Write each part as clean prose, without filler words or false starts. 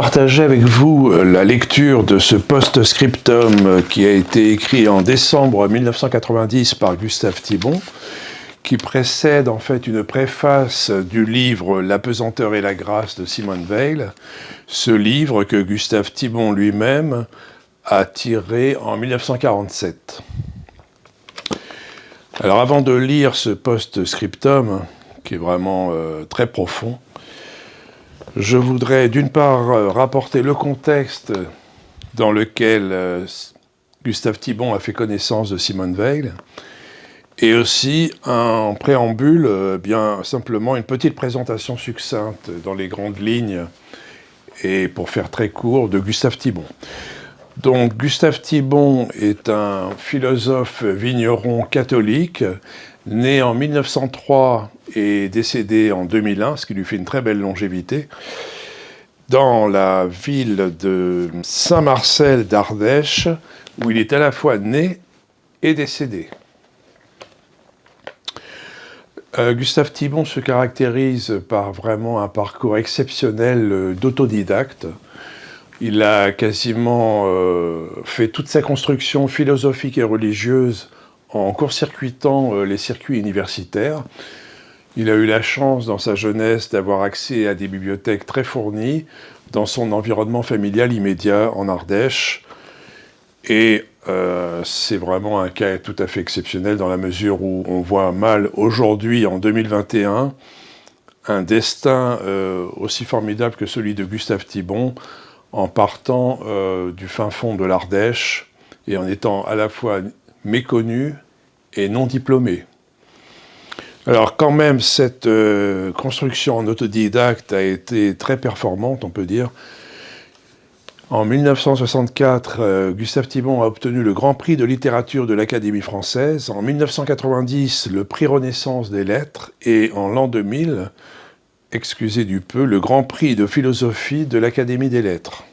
partager avec vous la lecture de ce post-scriptum qui a été écrit en décembre 1990 par Gustave Thibon, qui précède en fait une préface du livre « La pesanteur et la grâce » de Simone Weil, ce livre que Gustave Thibon lui-même a tiré en 1947. Alors avant de lire ce post-scriptum, qui est vraiment très profond, je voudrais d'une part rapporter le contexte dans lequel Gustave Thibon a fait connaissance de Simone Weil, et aussi en préambule, bien simplement une petite présentation succincte dans les grandes lignes, et pour faire très court, de Gustave Thibon. Donc Gustave Thibon est un philosophe vigneron catholique, né en 1903 et décédé en 2001, ce qui lui fait une très belle longévité, dans la ville de Saint-Marcel d'Ardèche, où il est à la fois né et décédé. Gustave Thibon se caractérise par vraiment un parcours exceptionnel d'autodidacte. Il a quasiment fait toute sa construction philosophique et religieuse en court-circuitant les circuits universitaires. Il a eu la chance dans sa jeunesse d'avoir accès à des bibliothèques très fournies dans son environnement familial immédiat en Ardèche. Et c'est vraiment un cas tout à fait exceptionnel dans la mesure où on voit mal aujourd'hui, en 2021, un destin aussi formidable que celui de Gustave Thibon, en partant du fin fond de l'Ardèche et en étant à la fois méconnu et non diplômé. Alors quand même, cette construction en autodidacte a été très performante, on peut dire. En 1964, Gustave Thibon a obtenu le Grand Prix de littérature de l'Académie française. En 1990, le Prix Renaissance des lettres. Et en l'an 2000, excusez du peu, le Grand Prix de philosophie de l'Académie des lettres.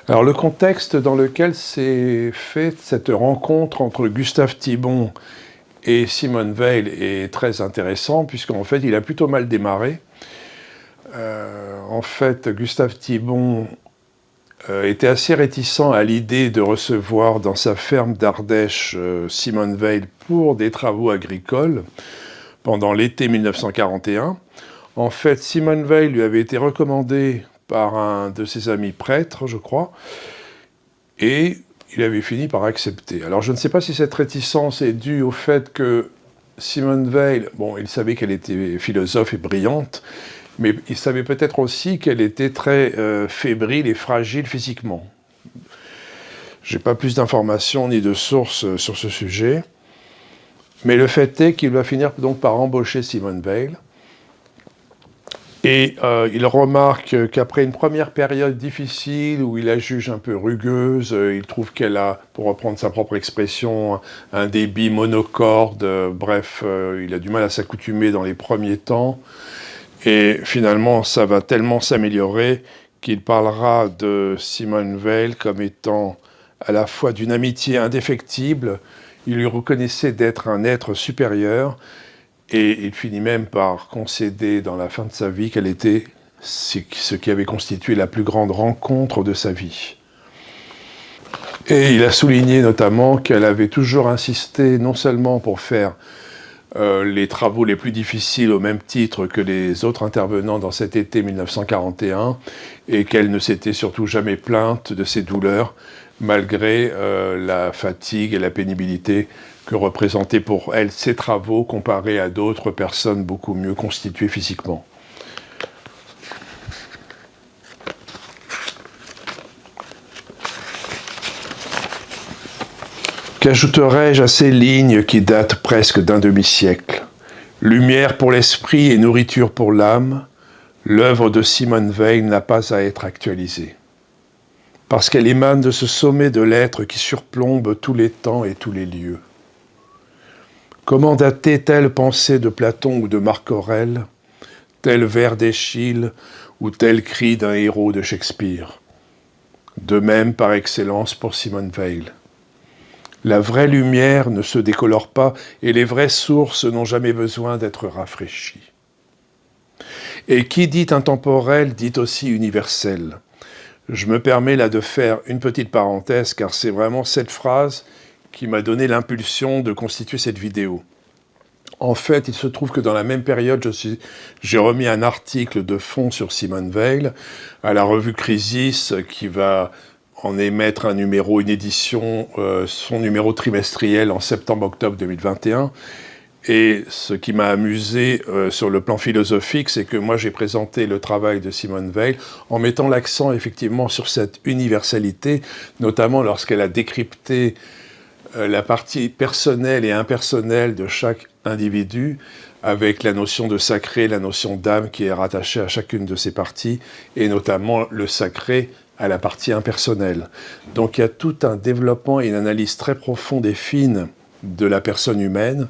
Alors le contexte dans lequel s'est faite cette rencontre entre Gustave Thibon et Simone Weil est très intéressant, puisqu'en fait il a plutôt mal démarré. En fait, Gustave Thibon était assez réticent à l'idée de recevoir dans sa ferme d'Ardèche Simone Weil pour des travaux agricoles pendant l'été 1941. En fait, Simone Weil lui avait été recommandée par un de ses amis prêtres, je crois, et il avait fini par accepter. Alors je ne sais pas si cette réticence est due au fait que Simone Weil, bon, il savait qu'elle était philosophe et brillante, mais il savait peut-être aussi qu'elle était très fébrile et fragile physiquement. Je n'ai pas plus d'informations ni de sources sur ce sujet, mais le fait est qu'il va finir donc par embaucher Simone Weil. Et il remarque qu'après une première période difficile, où il la juge un peu rugueuse, il trouve qu'elle a, pour reprendre sa propre expression, un débit monocorde, bref, il a du mal à s'accoutumer dans les premiers temps. Et finalement, ça va tellement s'améliorer qu'il parlera de Simone Weil comme étant à la fois d'une amitié indéfectible, il lui reconnaissait d'être un être supérieur, et il finit même par concéder dans la fin de sa vie qu'elle était ce qui avait constitué la plus grande rencontre de sa vie. Et il a souligné notamment qu'elle avait toujours insisté, non seulement pour faire les travaux les plus difficiles au même titre que les autres intervenants dans cet été 1941, et qu'elle ne s'était surtout jamais plainte de ses douleurs, malgré la fatigue et la pénibilité que représentaient pour elle ces travaux comparés à d'autres personnes beaucoup mieux constituées physiquement. Qu'ajouterai-je à ces lignes qui datent presque d'un demi-siècle ? Lumière pour l'esprit et nourriture pour l'âme, l'œuvre de Simone Weil n'a pas à être actualisée. Parce qu'elle émane de ce sommet de l'être qui surplombe tous les temps et tous les lieux. Comment dater telle pensée de Platon ou de Marc Aurèle, tel vers d'Eschyle ou tel cri d'un héros de Shakespeare ? De même par excellence pour Simone Weil. La vraie lumière ne se décolore pas et les vraies sources n'ont jamais besoin d'être rafraîchies. Et qui dit intemporel dit aussi universel. Je me permets là de faire une petite parenthèse, car c'est vraiment cette phrase qui m'a donné l'impulsion de constituer cette vidéo. En fait, il se trouve que dans la même période, j'ai remis un article de fond sur Simone Weil à la revue Crisis, qui va en émettre un numéro, une édition, son numéro trimestriel en septembre-octobre 2021. Et ce qui m'a amusé sur le plan philosophique, c'est que moi j'ai présenté le travail de Simone Weil en mettant l'accent effectivement sur cette universalité, notamment lorsqu'elle a décrypté la partie personnelle et impersonnelle de chaque individu, avec la notion de sacré, la notion d'âme qui est rattachée à chacune de ces parties, et notamment le sacré à la partie impersonnelle. Donc il y a tout un développement et une analyse très profonde et fine de la personne humaine,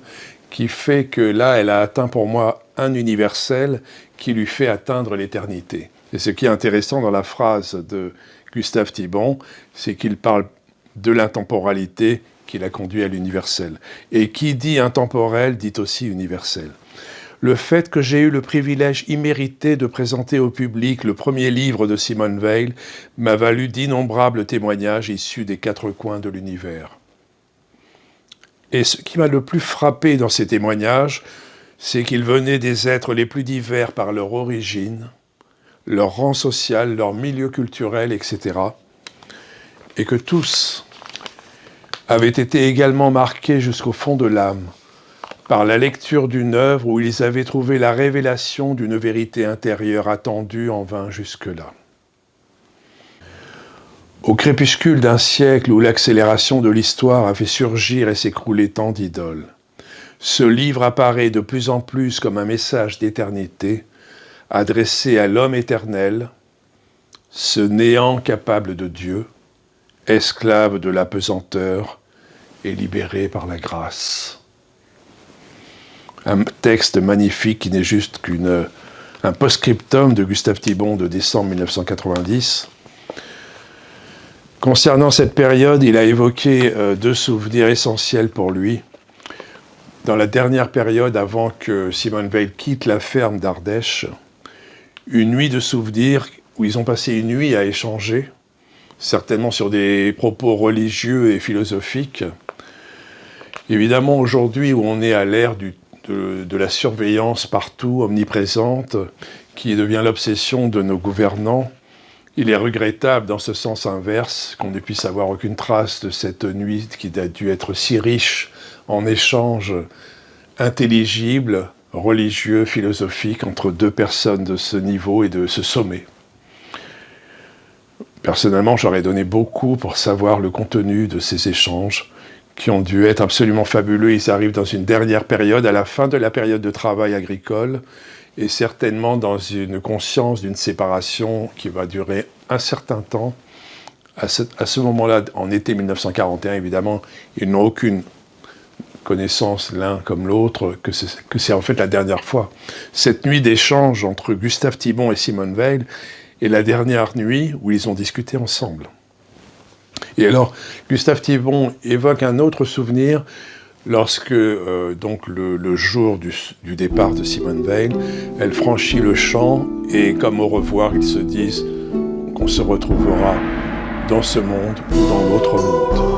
qui fait que là, elle a atteint pour moi un universel qui lui fait atteindre l'éternité. Et ce qui est intéressant dans la phrase de Gustave Thibon, c'est qu'il parle de l'intemporalité qui l'a conduit à l'universel. Et qui dit intemporel dit aussi universel. Le fait que j'ai eu le privilège immérité de présenter au public le premier livre de Simone Weil m'a valu d'innombrables témoignages issus des quatre coins de l'univers. Et ce qui m'a le plus frappé dans ces témoignages, c'est qu'ils venaient des êtres les plus divers par leur origine, leur rang social, leur milieu culturel, etc. Et que tous avaient été également marqués jusqu'au fond de l'âme par la lecture d'une œuvre où ils avaient trouvé la révélation d'une vérité intérieure attendue en vain jusque-là. Au crépuscule d'un siècle où l'accélération de l'histoire a fait surgir et s'écrouler tant d'idoles, ce livre apparaît de plus en plus comme un message d'éternité adressé à l'homme éternel, ce néant capable de Dieu, esclave de la pesanteur et libéré par la grâce. Un texte magnifique qui n'est juste qu'un post-scriptum de Gustave Thibon de décembre 1990. Concernant cette période, il a évoqué deux souvenirs essentiels pour lui. Dans la dernière période, avant que Simone Weil quitte la ferme d'Ardèche, une nuit de souvenirs où ils ont passé une nuit à échanger, certainement sur des propos religieux et philosophiques. Évidemment, aujourd'hui, où on est à l'ère de la surveillance partout, omniprésente, qui devient l'obsession de nos gouvernants, il est regrettable, dans ce sens inverse, qu'on ne puisse avoir aucune trace de cette nuit qui a dû être si riche en échanges intelligibles, religieux, philosophiques, entre deux personnes de ce niveau et de ce sommet. Personnellement, j'aurais donné beaucoup pour savoir le contenu de ces échanges, qui ont dû être absolument fabuleux. Ils arrivent dans une dernière période, à la fin de la période de travail agricole, et certainement dans une conscience d'une séparation qui va durer un certain temps. À ce moment-là, en été 1941, évidemment, ils n'ont aucune connaissance l'un comme l'autre, que c'est en fait la dernière fois. Cette nuit d'échange entre Gustave Thibon et Simone Weil est la dernière nuit où ils ont discuté ensemble. Et alors, Gustave Thibon évoque un autre souvenir lorsque, donc le jour du départ de Simone Weil, elle franchit le champ et comme au revoir, ils se disent qu'on se retrouvera dans ce monde ou dans l'autre monde.